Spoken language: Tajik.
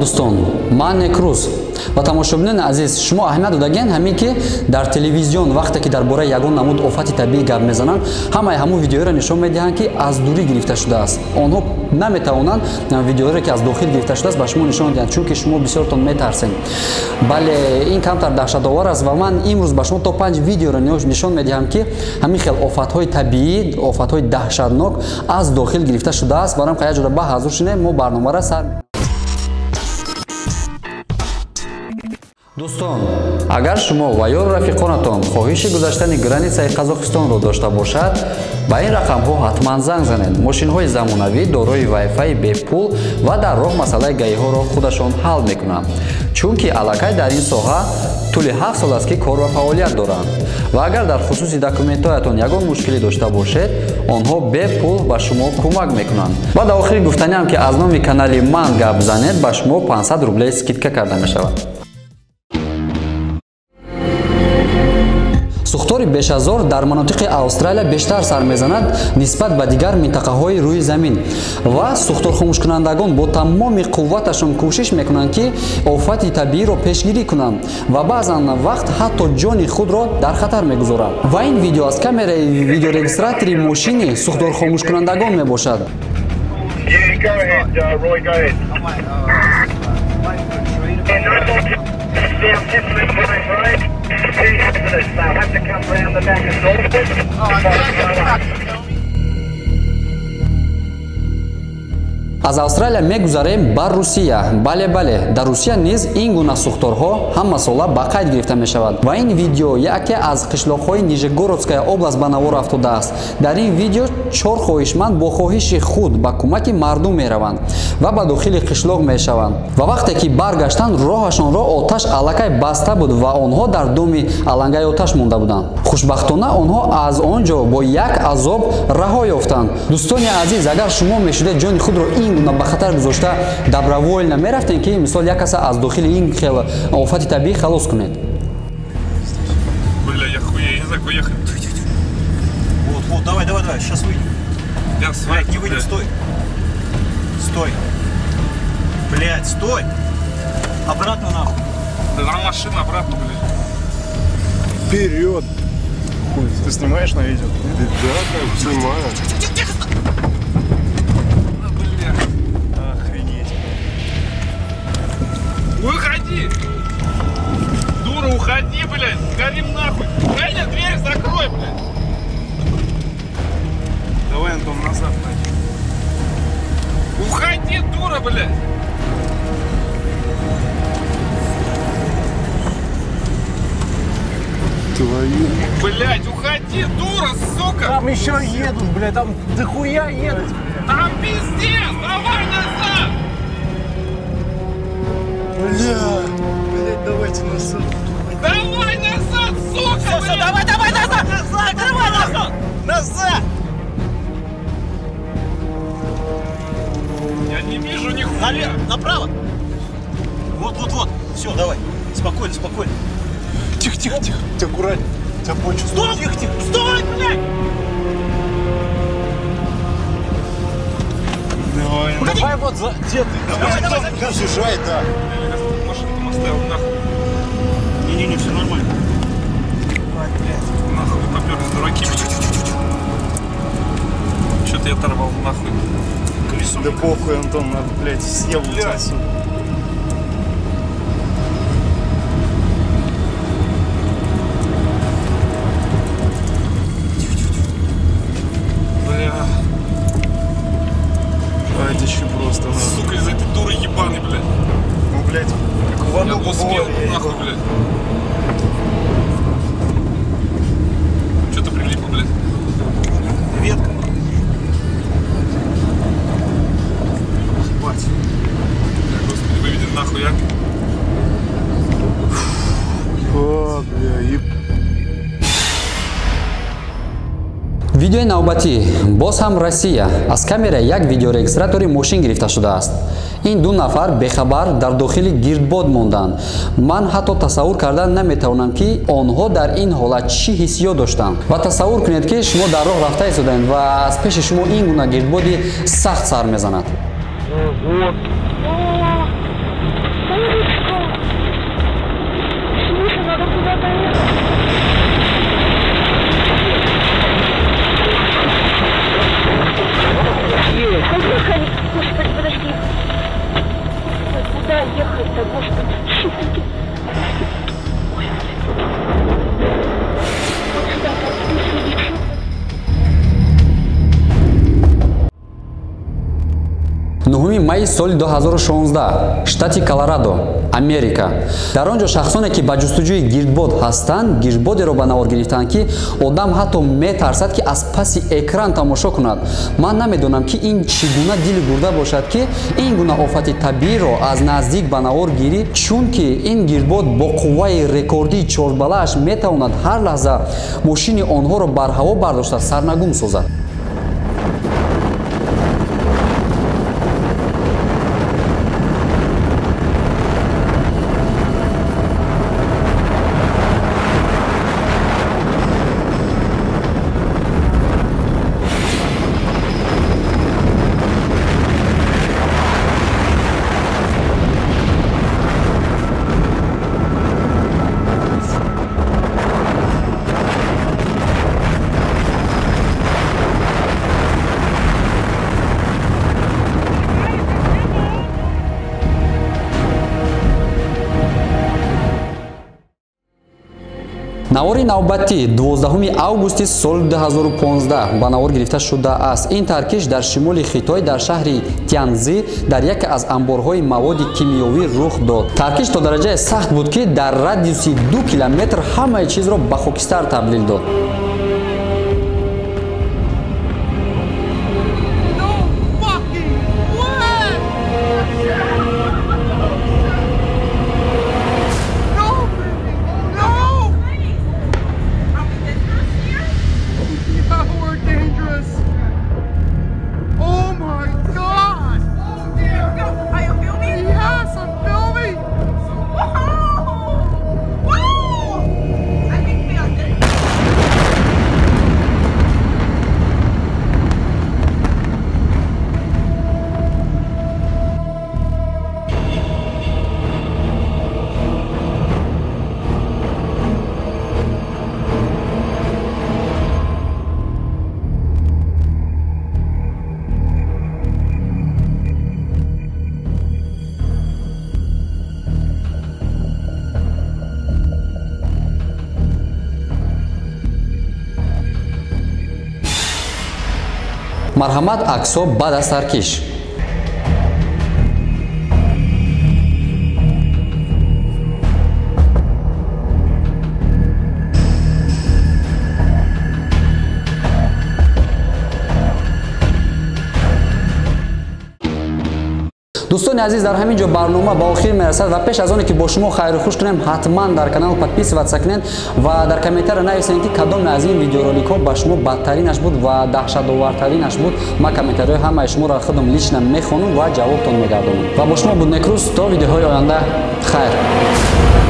дӯстон, ман Некруз ва тамошобинони азиз, шумо аҳамият додаген ҳамин ки дар телевизион вақте ки дар бораи ягон намуд офати табиӣ гап мезананд, ҳамаи ҳамун видеоро нишон медиҳанд ки аз дурӣ гирифта шудааст. Онҳо наметавонанд видеоро ки аз дохил гирифта шудааст ба шумо нишон диҳанд, чунки шумо бисёртон метарсед. Бале ин камтар даҳшатовар аст ва ман имрӯз ба шумо то 5 видеоро нишон медиҳам ки ҳамин хел офатҳои табиӣ, офатҳои даҳшатнок аз дохил гирифта шудааст. Барам ка як ҷода ба ҳазур шинем, мо барномаро сар. дӯстон, агар шумо ва ё рафиқонатон хоҳиши гузаштани границаи Қазоқистонро дошта бошад, ба ин рақамҳо ҳатман занг занед. Мошинҳои замонавӣ дорои вайфай бепул ва дар роҳ масъалаи гаиҳоро худашон ҳал мекунанд, чунки аллакай дар ин соҳа тӯли 7 сол аст ки кор ва фаъолият доранд. Ва агар дар хусуси документҳоятон ягон мушкилӣ дошта бошед, онҳо бепул ба шумо кӯмак мекунанд. Баъд охири гуфтаниам ки аз номи канали ман гап занед, ба шумо 500 рублей скидка карда мешавад. сухтори бешазор дар манотиқи Австралия бештар сар мезанад нисбат ба дигар минтақаҳои рӯи замин ва сухторхомӯшкунандагон бо тамоми қувваташон кӯшиш мекунанд ки офати табииро пешгирӣ кунанд ва баъзан вақт ҳатто ҷони худро дар хатар мегузоранд. Ва ин видео аз камераи видеорегистратори мошини сухторхомӯшкунандагон мебошад. аз Австралия мегузарем ба Русия. Бале, дар Русия низ ин гуна сухторҳо ҳамасола ба қайд гирифта мешавад. Ва ин видео яке аз қишлоқҳои Нижегородская област ба навор афтодааст. Дар ин видео 4 хоҳишманд бо хоҳиши худ ба кӯмаки мардум мераванд ва ба дохили қишлоқ мешаванд. Ва вақте ки баргаштанд, роҳашонро оташ аллакай баста буд ва онҳо дар доми алангаи оташ монда буданд. Хушбахтона онҳо аз он ҷо бо як азоб раҳо ёфтанд. дӯстони азиз, агар шумо мешудед ҷони худро ин гуна ба хатар гузошта, добровольно мерафтем ки мисол як каса аз дохили ин хел офати табиӣ халос кунед. Бля, я хуя, я не знаю, куда ехать. Вот, давай, сейчас выйдем. Блядь, не выйдем, стой. Стой. Блядь, стой. Обратно нахуй. Да там машина обратно, блядь. Вперед. Хуй, ты снимаешь на видео? Да, снимаю. Выходи! Дура, уходи, блядь! Горим нахуй! Женя, дверь закрой, блядь! Давай, Антон, назад, блядь! Уходи, дура, блядь! Твою. Блядь, уходи, дура, сука! Там еще едут, блядь, там дохуя едут! Там пиздец! Давай назад! Блядь, давайте назад. Давай назад, сука! Все, давай назад! Закрывай нахуй! Назад! Я не вижу нихуя! Направо! Вот. Все, давай. Спокойно. Тихо. Аккуратнее. Тебя почу. Стой! Тихо. Стой, блядь! Давай вот за... Где ты? Давай, разъезжай, да. Машину там оставил, нахуй. Не, все нормально. Давай, блядь. Нахуй попёрлись дураки. Что-то я оторвал, нахуй. Колесо. Да похуй, Антон, надо, блядь, съебаться отсюда. Это еще просто, сука, из этой дуры ебаной, блядь. Ну, блядь, как в аду успел, нахуй, блядь. Что-то прилипло, блядь. Ветка. Ебать. Господи, выведен нахуй, я. О, бля, видеои навбатӣ боз ҳам Россия. Аз камера як видеорегистратори мошин гирифта шудааст. ин ду нафар бехабар дар дохили гирдбод монданд. Ман ҳатто тасаввур карда наметавонам ки онҳо дар ин ҳолат чӣ ҳиссиёт доштанд. Ва тасаввур кунед ки шумо дар роҳ рафта истодаед ва аз пеши шумо ин гуна гирдбоди сахт сар мезанад. майи соли 2016 штати Колорадо, Америка. Дар он ҷо шахсоне ки ба ҷустуҷӯи гирдбод ҳастанд, гирдбодеро ба навор гирифтанд ки одам ҳатто метарсад ки аз паси экран тамошо кунад. Ман намедонам ки ин чӣ гуна дили бурда бошад ки ин гуна офати табииро аз наздик ба навор гирӣ, чунки ин гирдбод бо қувваи рекордии чорбалааш метавонад ҳар лаҳза мошини онҳоро бар ҳаво бардошта сарнагун созад. навори навбатӣ 12 августи соли 2015 ба навор гирифта шудааст. Ин таркиш дар шимоли Хитой дар шаҳри Тянзи дар яке аз амборҳои маводи кимиёвӣ рух дод. Таркиш то дараҷае сахт буд ки дар радиуси 2 километр ҳамаи чизро ба хокистар табдил дод. марҳамат аксо баъд аз таркиш. دوستان عزیز در همین جا برنامه با آخر میرسد و پیش از آن که با شما خیر و خوش کنیم حتما در کانال подписываться کنین و در کامنتر نویسین که کدام از این ویدیورولیک ها با شما بدترینش بود و دهشت‌آورترینش بود. ما کامنترهای همه شما را خودم لیچنا میخوانم و جوابتون میگردونم و با شما بود نکروز تا ویدیوهای آینده. خیر.